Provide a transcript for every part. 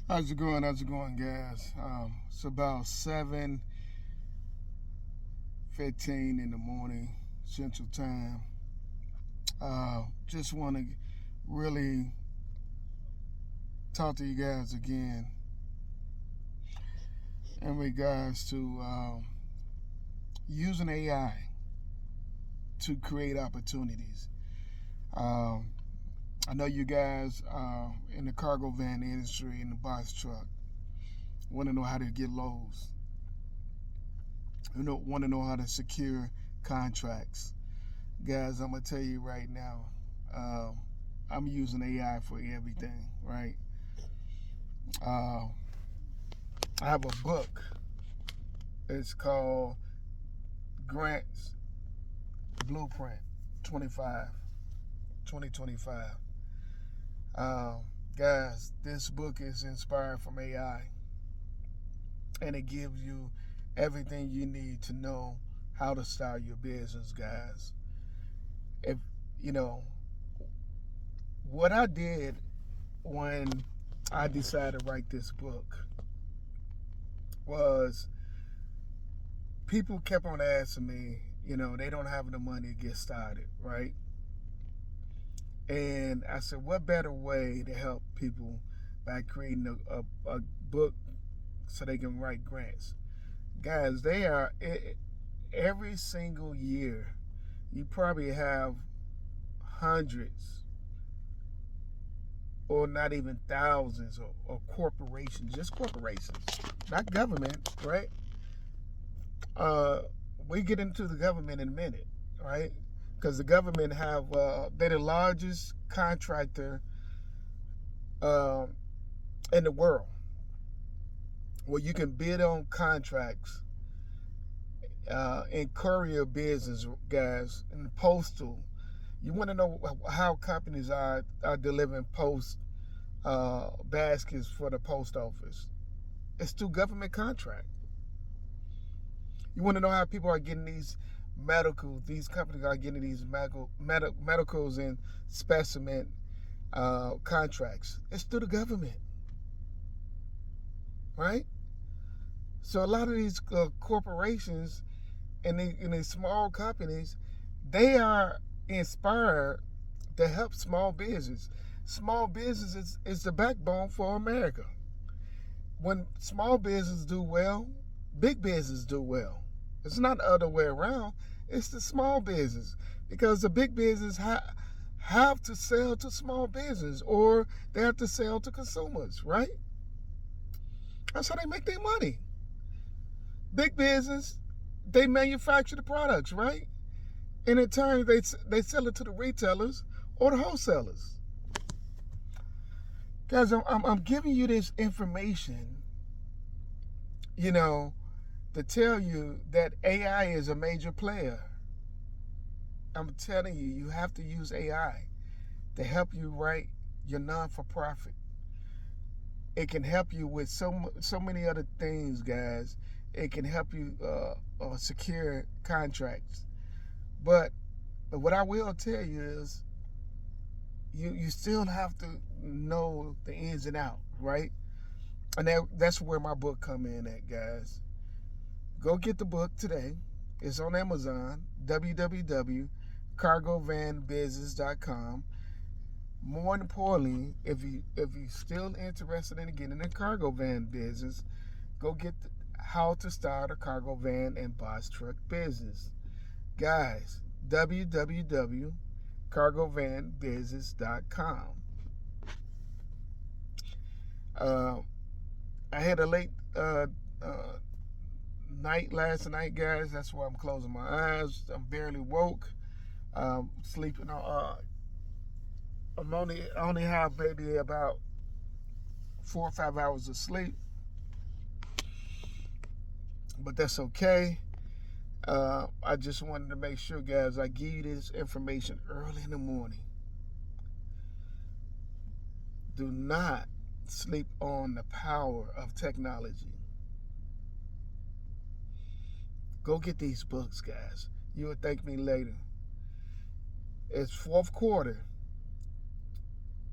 How's it going? How's it going, guys? It's about 7:15 in the morning, Central Time. Just want to really talk to you guys again in regards to using AI to create opportunities. Um, I know you guys in the cargo van industry, in the box truck, want to know how to get loads. Want to know how to secure contracts. Guys, I'm gonna tell you right now, I'm using AI for everything. Right? Uh, I have a book. It's called Grants Blueprint 2025. Guys, this book is inspired from AI, and it gives you everything you need to know how to start your business, guys. If you know what I did when I decided to write this book was people kept on asking me, they don't have the money to get started, right? And I said, what better way to help people by creating a book so they can write grants? Guys, they are every single year, you probably have hundreds or not even thousands or corporations, just corporations, not government, right? We get into the government in a minute, right? Because the government they're the largest contractor in the world, where you can bid on contracts in courier business, guys, in postal. You want to know how companies are delivering post baskets for the post office? It's through government contract. You want to know how people are getting these these companies are getting these medicals and specimen contracts. It's through the government, right? So a lot of these corporations and these small companies, they are inspired to help small business. Small business is the backbone for America. When small business do well, big business do well. It's not the other way around. It's the small business, because the big business have to sell to small business, or they have to sell to consumers, right? That's how they make their money. Big business, they manufacture the products, right? And in turn, they sell it to the retailers or the wholesalers. Guys, I'm giving you this information, to tell you that AI is a major player. I'm telling you, you have to use AI to help you write your non-for-profit. It can help you with so many other things, guys. It can help you secure contracts. But what I will tell you is, you still have to know the ins and outs, right? And that's where my book come in at, guys. Go get the book today. It's on Amazon, www.cargovanbusiness.com. More importantly, if you're still interested in getting in the cargo van business, go get how to start a cargo van and box truck business. Guys, www.cargovanbusiness.com. I had a late night last night, guys. That's why I'm closing my eyes. I'm barely woke. Sleeping on. I only have maybe about 4 or 5 hours of sleep, but that's okay. I just wanted to make sure, guys, I give you this information early in the morning. Do not sleep on the power of technology. Go get these books, guys. You will thank me later. It's fourth quarter.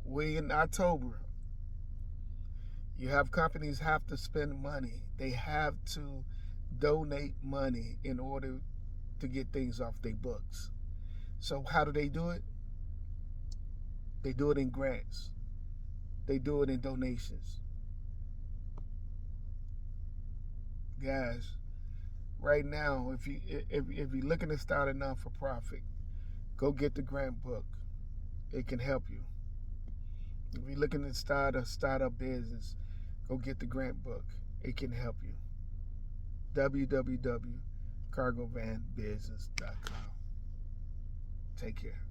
We in October. You have companies have to spend money. They have to donate money in order to get things off their books. So how do they do it? They do it in grants. They do it in donations. Guys, right now, if you're looking to start a non-for-profit, go get the grant book. It can help you. If you're looking to start a startup business, go get the grant book. It can help you. www.cargovanbusiness.com. Take care.